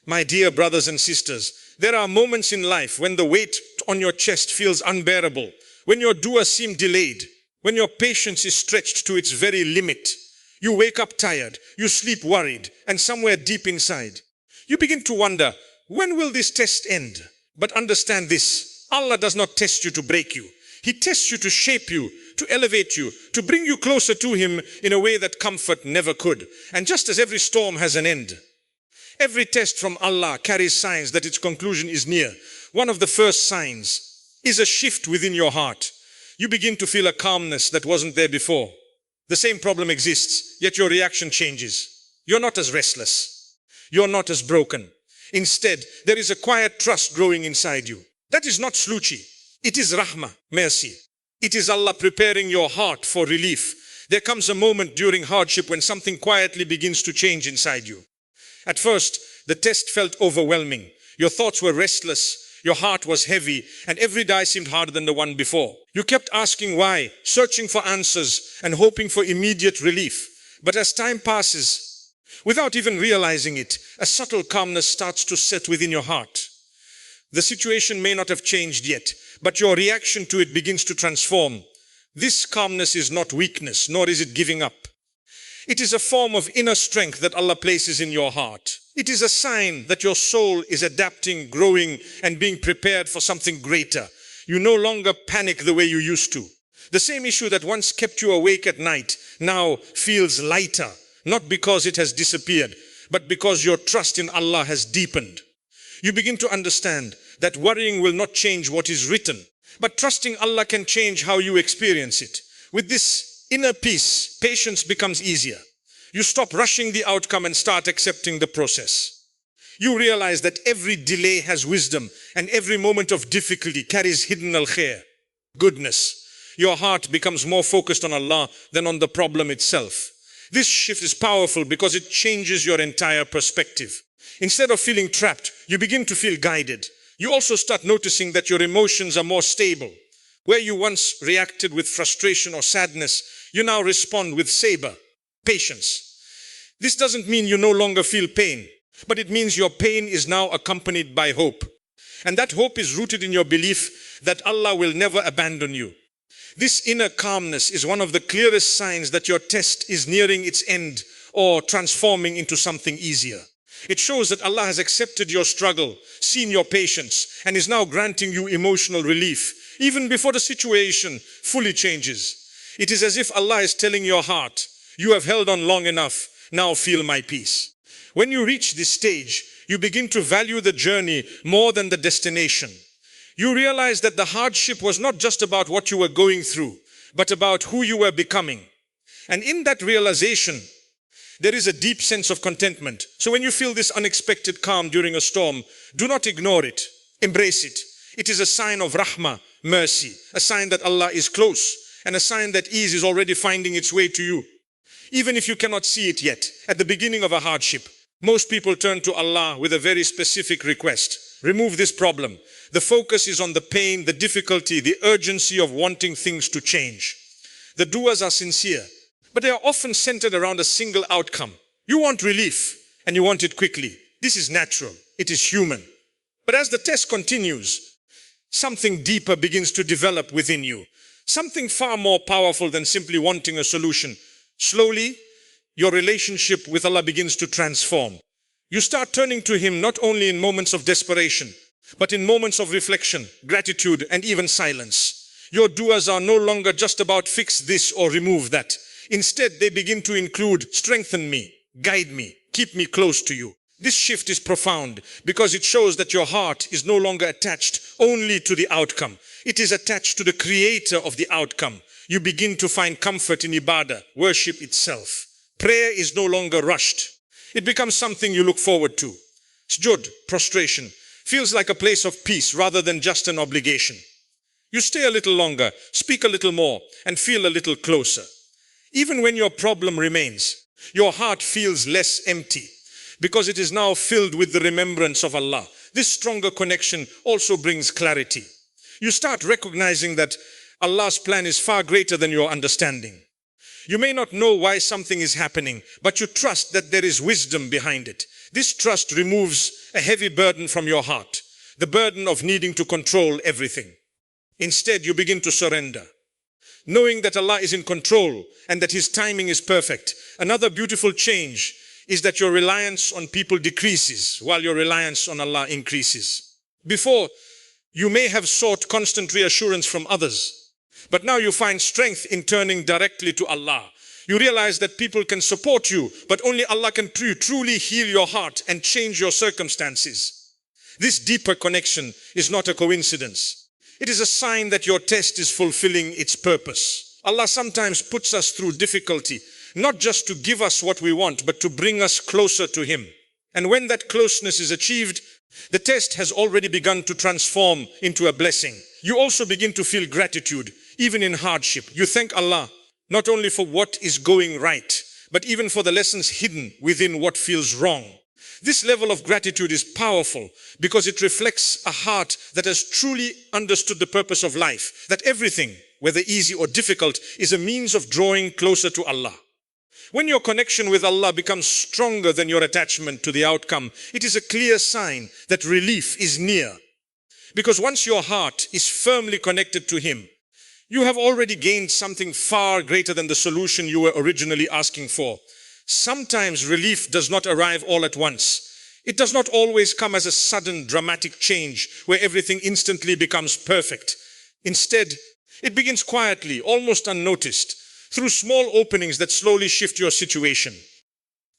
My dear brothers and sisters, there are moments in life when the weight on your chest feels unbearable, when your dua seems delayed, when your patience is stretched to its very limit. You wake up tired, you sleep worried, and somewhere deep inside, you begin to wonder, when will this test end? But understand this, Allah does not test you to break you. He tests you to shape you, to elevate you, to bring you closer to Him in a way that comfort never could. And just as every storm has an end, every test from Allah carries signs that its conclusion is near. One of the first signs is a shift within your heart. You begin to feel a calmness that wasn't there before. The same problem exists, yet your reaction changes. You're not as restless. You're not as broken. Instead, there is a quiet trust growing inside you. That is not slouchy. It is rahmah, mercy. It is Allah preparing your heart for relief. There comes a moment during hardship when something quietly begins to change inside you. At first, the test felt overwhelming. Your thoughts were restless, your heart was heavy, and every day seemed harder than the one before. You kept asking why, searching for answers, and hoping for immediate relief. But as time passes, without even realizing it, a subtle calmness starts to set within your heart. The situation may not have changed yet, but your reaction to it begins to transform. This calmness is not weakness, nor is it giving up. It is a form of inner strength that Allah places in your heart. It is a sign that your soul is adapting, growing, and being prepared for something greater. You no longer panic the way you used to. The same issue that once kept you awake at night now feels lighter, not because it has disappeared, but because your trust in Allah has deepened. You begin to understand that worrying will not change what is written, but trusting Allah can change how you experience it. With this inner peace, patience becomes easier. You stop rushing the outcome and start accepting the process. You realize that every delay has wisdom and every moment of difficulty carries hidden al-khair, goodness. Your heart becomes more focused on Allah than on the problem itself. This shift is powerful because it changes your entire perspective. Instead of feeling trapped, you begin to feel guided. You also start noticing that your emotions are more stable. Where you once reacted with frustration or sadness, you now respond with sabr, patience. This doesn't mean you no longer feel pain, but it means your pain is now accompanied by hope. And that hope is rooted in your belief that Allah will never abandon you. This inner calmness is one of the clearest signs that your test is nearing its end or transforming into something easier. It shows that Allah has accepted your struggle, seen your patience, and is now granting you emotional relief, even before the situation fully changes. It is as if Allah is telling your heart, you have held on long enough, now feel my peace. When you reach this stage, you begin to value the journey more than the destination. You realize that the hardship was not just about what you were going through, but about who you were becoming. And in that realization, there is a deep sense of contentment. So when you feel this unexpected calm during a storm, do not ignore it. Embrace it. It is a sign of rahmah, mercy, a sign that Allah is close, and a sign that ease is already finding its way to you. Even if you cannot see it yet, at the beginning of a hardship, most people turn to Allah with a very specific request. Remove this problem. The focus is on the pain, the difficulty, the urgency of wanting things to change. The du'as are sincere, but they are often centered around a single outcome. You want relief, and you want it quickly. This is natural. It is human. But as the test continues, something deeper begins to develop within you. Something far more powerful than simply wanting a solution. Slowly, your relationship with Allah begins to transform. You start turning to Him not only in moments of desperation, but in moments of reflection, gratitude, and even silence. Your du'as are no longer just about fix this or remove that. Instead, they begin to include strengthen me, guide me, keep me close to you. This shift is profound because it shows that your heart is no longer attached only to the outcome. It is attached to the creator of the outcome. You begin to find comfort in ibadah, worship itself. Prayer is no longer rushed. It becomes something you look forward to. Sujud, prostration, feels like a place of peace rather than just an obligation. You stay a little longer, speak a little more, and feel a little closer. Even when your problem remains, your heart feels less empty because it is now filled with the remembrance of Allah. This stronger connection also brings clarity. You start recognizing that Allah's plan is far greater than your understanding. You may not know why something is happening, but you trust that there is wisdom behind it. This trust removes a heavy burden from your heart, the burden of needing to control everything. Instead, you begin to surrender, knowing that Allah is in control and that His timing is perfect. Another beautiful change is that your reliance on people decreases while your reliance on Allah increases. Before, you may have sought constant reassurance from others, but now you find strength in turning directly to Allah. You realize that people can support you, but only Allah can truly heal your heart and change your circumstances. This deeper connection is not a coincidence. It is a sign that your test is fulfilling its purpose. Allah sometimes puts us through difficulty, not just to give us what we want, but to bring us closer to Him. And when that closeness is achieved, the test has already begun to transform into a blessing. You also begin to feel gratitude, even in hardship. You thank Allah not only for what is going right, but even for the lessons hidden within what feels wrong. This level of gratitude is powerful because it reflects a heart that has truly understood the purpose of life, that everything, whether easy or difficult, is a means of drawing closer to Allah. When your connection with Allah becomes stronger than your attachment to the outcome, it is a clear sign that relief is near. Because once your heart is firmly connected to Him, you have already gained something far greater than the solution you were originally asking for. Sometimes relief does not arrive all at once. It does not always come as a sudden dramatic change where everything instantly becomes perfect. Instead, it begins quietly, almost unnoticed, through small openings that slowly shift your situation.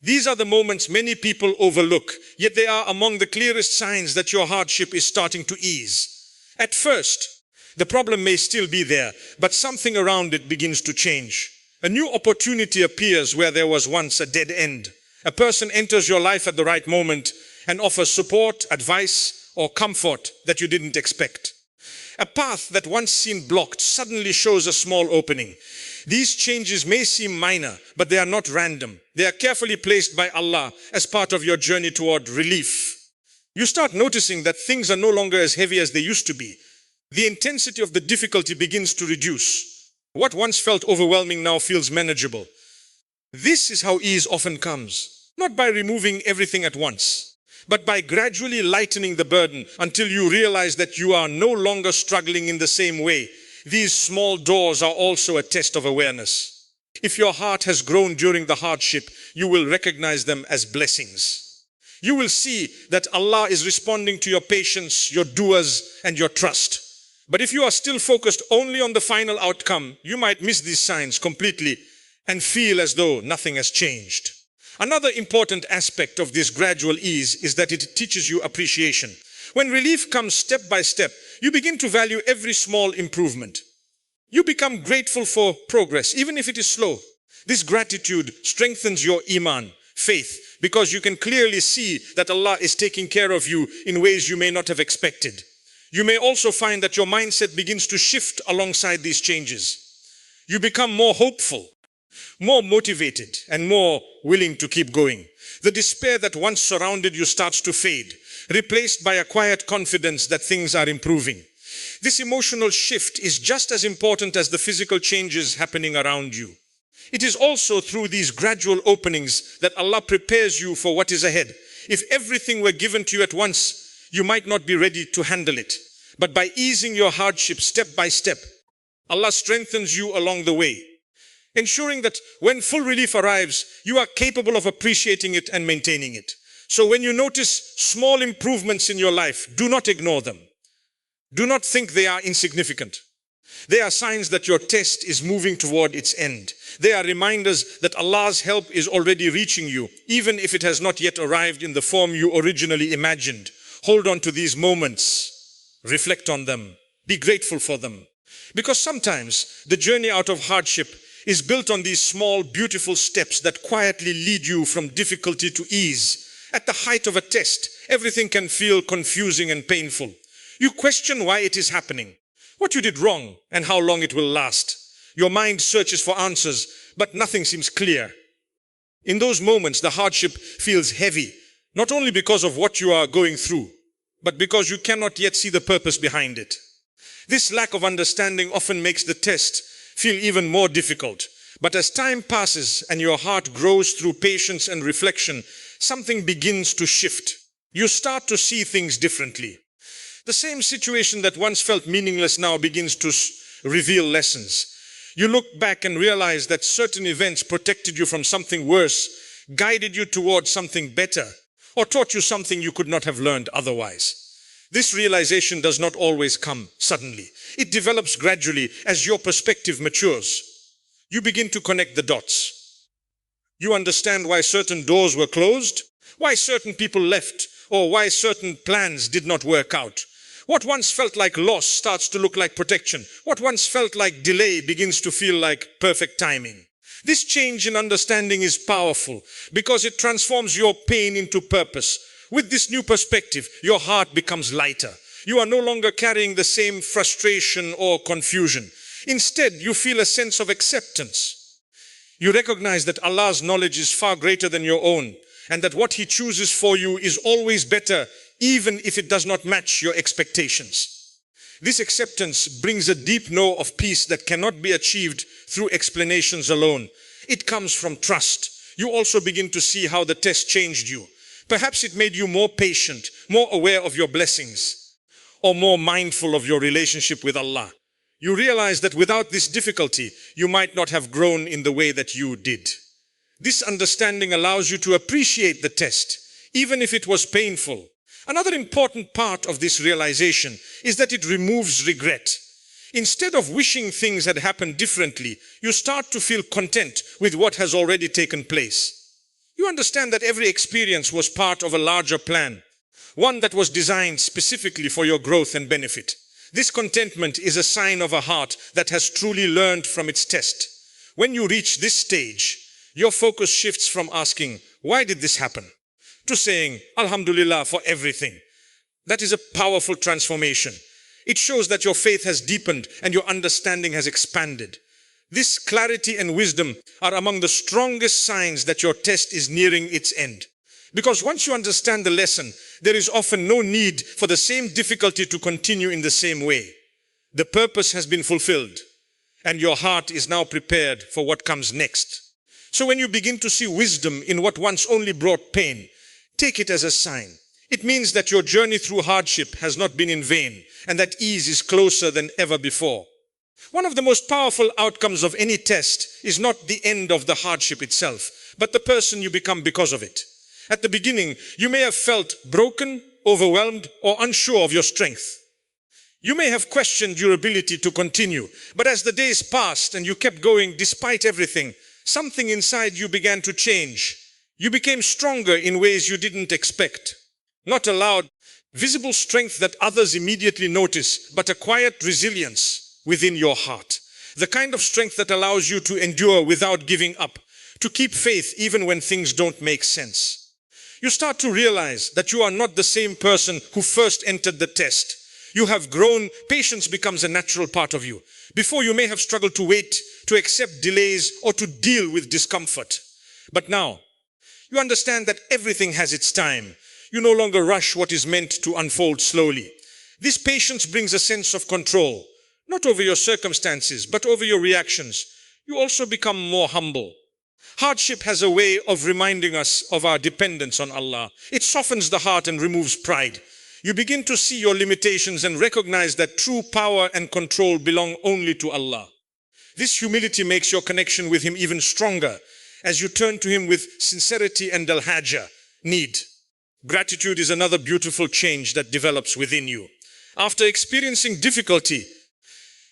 These are the moments many people overlook, yet they are among the clearest signs that your hardship is starting to ease. At first, the problem may still be there, but something around it begins to change. A new opportunity appears where there was once a dead end. A person enters your life at the right moment and offers support, advice, or comfort that you didn't expect. A path that once seemed blocked suddenly shows a small opening. These changes may seem minor, but they are not random. They are carefully placed by Allah as part of your journey toward relief. You start noticing that things are no longer as heavy as they used to be. The intensity of the difficulty begins to reduce. What once felt overwhelming now feels manageable. This is how ease often comes, not by removing everything at once, but by gradually lightening the burden until you realize that you are no longer struggling in the same way. These small doors are also a test of awareness. If your heart has grown during the hardship, you will recognize them as blessings. You will see that Allah is responding to your patience, your du'as, and your trust. But if you are still focused only on the final outcome, you might miss these signs completely and feel as though nothing has changed. Another important aspect of this gradual ease is that it teaches you appreciation. When relief comes step by step, you begin to value every small improvement. You become grateful for progress, even if it is slow. This gratitude strengthens your Iman, faith, because you can clearly see that Allah is taking care of you in ways you may not have expected. You may also find that your mindset begins to shift alongside these changes. You become more hopeful, more motivated, and more willing to keep going. The despair that once surrounded you starts to fade, replaced by a quiet confidence that things are improving. This emotional shift is just as important as the physical changes happening around you. It is also through these gradual openings that Allah prepares you for what is ahead. If everything were given to you at once, you might not be ready to handle it. But by easing your hardship step by step, Allah strengthens you along the way, ensuring that when full relief arrives, you are capable of appreciating it and maintaining it. So when you notice small improvements in your life, do not ignore them. Do not think they are insignificant. They are signs that your test is moving toward its end. They are reminders that Allah's help is already reaching you, even if it has not yet arrived in the form you originally imagined. Hold on to these moments, reflect on them, be grateful for them. Because sometimes the journey out of hardship is built on these small, beautiful steps that quietly lead you from difficulty to ease. At the height of a test, everything can feel confusing and painful. You question why it is happening, what you did wrong, and how long it will last. Your mind searches for answers, but nothing seems clear. In those moments, the hardship feels heavy, not only because of what you are going through, but because you cannot yet see the purpose behind it. This lack of understanding often makes the test feel even more difficult. But as time passes and your heart grows through patience and reflection, something begins to shift. You start to see things differently. The same situation that once felt meaningless now begins to reveal lessons. You look back and realize that certain events protected you from something worse, guided you towards something better, or taught you something you could not have learned otherwise. This realization does not always come suddenly. It develops gradually as your perspective matures. You begin to connect the dots. You understand why certain doors were closed, why certain people left, or why certain plans did not work out. What once felt like loss starts to look like protection. What once felt like delay begins to feel like perfect timing. This change in understanding is powerful because it transforms your pain into purpose. With this new perspective, your heart becomes lighter. You are no longer carrying the same frustration or confusion. Instead, you feel a sense of acceptance. You recognize that Allah's knowledge is far greater than your own, and that what He chooses for you is always better, even if it does not match your expectations. This acceptance brings a deep know of peace that cannot be achieved through explanations alone. It comes from trust. You also begin to see how the test changed you. Perhaps it made you more patient, more aware of your blessings, or more mindful of your relationship with Allah. You realize that without this difficulty, you might not have grown in the way that you did. This understanding allows you to appreciate the test, even if it was painful. Another important part of this realization is that it removes regret. Instead of wishing things had happened differently, you start to feel content with what has already taken place. You understand that every experience was part of a larger plan, one that was designed specifically for your growth and benefit. This contentment is a sign of a heart that has truly learned from its test. When you reach this stage, your focus shifts from asking, "Why did this happen?" to saying, "Alhamdulillah for everything." That is a powerful transformation. It shows that your faith has deepened and your understanding has expanded. This clarity and wisdom are among the strongest signs that your test is nearing its end. Because once you understand the lesson, there is often no need for the same difficulty to continue in the same way. The purpose has been fulfilled, and your heart is now prepared for what comes next. So when you begin to see wisdom in what once only brought pain, take it as a sign. It means that your journey through hardship has not been in vain, and that ease is closer than ever before. One of the most powerful outcomes of any test is not the end of the hardship itself, but the person you become because of it. At the beginning, you may have felt broken, overwhelmed, or unsure of your strength. You may have questioned your ability to continue, but as the days passed and you kept going despite everything, something inside you began to change. You became stronger in ways you didn't expect. Not a loud, visible strength that others immediately notice, but a quiet resilience within your heart. The kind of strength that allows you to endure without giving up, to keep faith even when things don't make sense. You start to realize that you are not the same person who first entered the test. You have grown, patience becomes a natural part of you. Before, you may have struggled to wait, to accept delays, or to deal with discomfort. But now, you understand that everything has its time. You no longer rush what is meant to unfold slowly. This patience brings a sense of control, not over your circumstances, but over your reactions. You also become more humble. Hardship has a way of reminding us of our dependence on Allah. It softens the heart and removes pride. You begin to see your limitations and recognize that true power and control belong only to Allah. This humility makes your connection with Him even stronger as you turn to Him with sincerity and al-haja, need. Gratitude is another beautiful change that develops within you. After experiencing difficulty,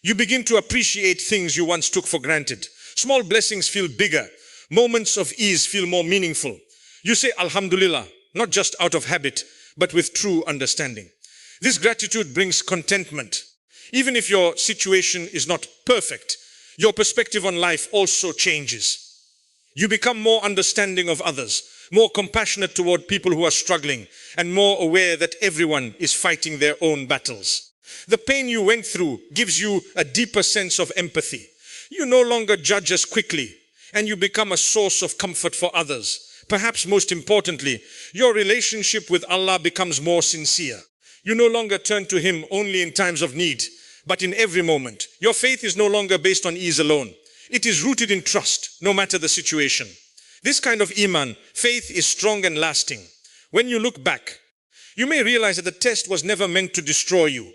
you begin to appreciate things you once took for granted. Small blessings feel bigger. Moments of ease feel more meaningful. You say Alhamdulillah, not just out of habit, but with true understanding. This gratitude brings contentment. Even if your situation is not perfect, your perspective on life also changes. You become more understanding of others, more compassionate toward people who are struggling, and more aware that everyone is fighting their own battles. The pain you went through gives you a deeper sense of empathy. You no longer judge as quickly, and you become a source of comfort for others. Perhaps most importantly, your relationship with Allah becomes more sincere. You no longer turn to Him only in times of need, but in every moment. Your faith is no longer based on ease alone. It is rooted in trust, no matter the situation. This kind of Iman, faith, is strong and lasting. When you look back, you may realize that the test was never meant to destroy you.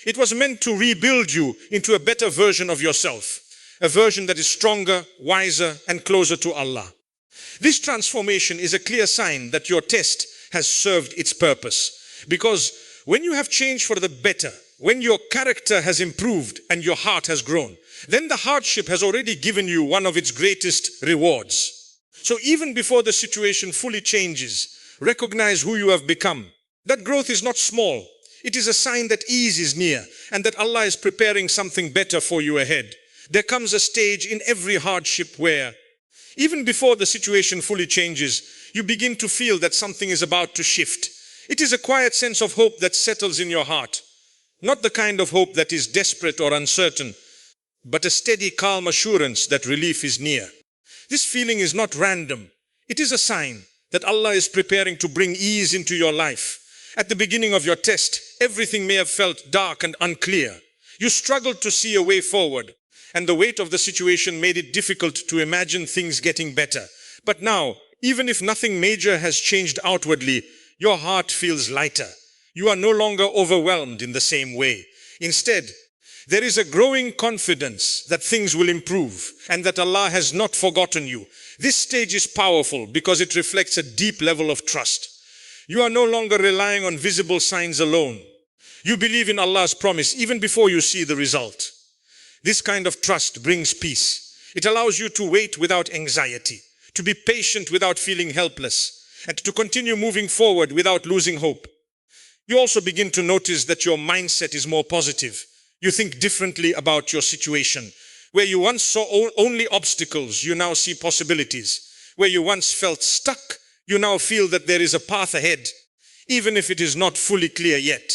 It was meant to rebuild you into a better version of yourself, a version that is stronger, wiser, and closer to Allah. This transformation is a clear sign that your test has served its purpose. Because when you have changed for the better, when your character has improved and your heart has grown, then the hardship has already given you one of its greatest rewards. So even before the situation fully changes, recognize who you have become. That growth is not small. It is a sign that ease is near and that Allah is preparing something better for you ahead. There comes a stage in every hardship where, even before the situation fully changes, you begin to feel that something is about to shift. It is a quiet sense of hope that settles in your heart. Not the kind of hope that is desperate or uncertain, but a steady, calm assurance that relief is near. This feeling is not random. It is a sign that Allah is preparing to bring ease into your life. At the beginning of your test, everything may have felt dark and unclear. You struggled to see a way forward, and the weight of the situation made it difficult to imagine things getting better. But now, even if nothing major has changed outwardly, your heart feels lighter. You are no longer overwhelmed in the same way. Instead, there is a growing confidence that things will improve and that Allah has not forgotten you. This stage is powerful because it reflects a deep level of trust. You are no longer relying on visible signs alone. You believe in Allah's promise even before you see the result. This kind of trust brings peace. It allows you to wait without anxiety, to be patient without feeling helpless, and to continue moving forward without losing hope. You also begin to notice that your mindset is more positive. You think differently about your situation. Where you once saw only obstacles, you now see possibilities. Where you once felt stuck, you now feel that there is a path ahead, even if it is not fully clear yet.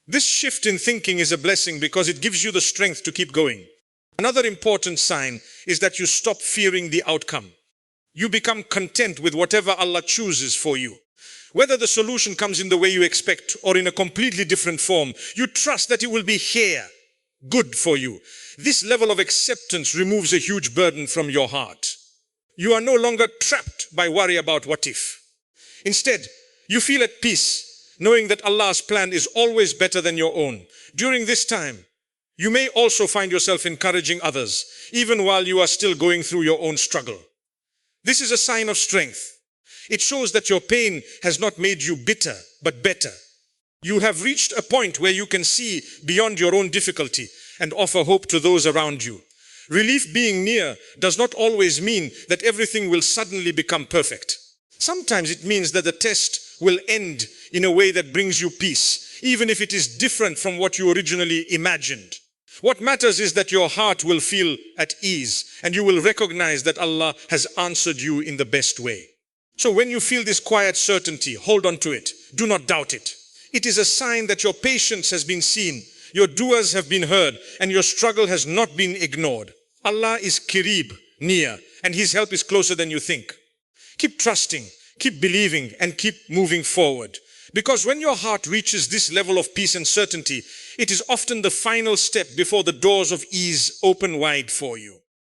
This shift in thinking is a blessing because it gives you the strength to keep going. Another important sign is that you stop fearing the outcome. You become content with whatever Allah chooses for you. Whether the solution comes in the way you expect or in a completely different form, you trust that it will be here, good for you. This level of acceptance removes a huge burden from your heart. You are no longer trapped by worry about what if. Instead, you feel at peace, knowing that Allah's plan is always better than your own. During this time, you may also find yourself encouraging others, even while you are still going through your own struggle. This is a sign of strength. It shows that your pain has not made you bitter, but better. You have reached a point where you can see beyond your own difficulty and offer hope to those around you. Relief being near does not always mean that everything will suddenly become perfect. Sometimes it means that the test will end in a way that brings you peace, even if it is different from what you originally imagined. What matters is that your heart will feel at ease and you will recognize that Allah has answered you in the best way. So when you feel this quiet certainty, hold on to it. Do not doubt it. It is a sign that your patience has been seen, your du'as have been heard, and your struggle has not been ignored. Allah is Qirib, near, and His help is closer than you think. Keep trusting, keep believing, and keep moving forward. Because when your heart reaches this level of peace and certainty, it is often the final step before the doors of ease open wide for you.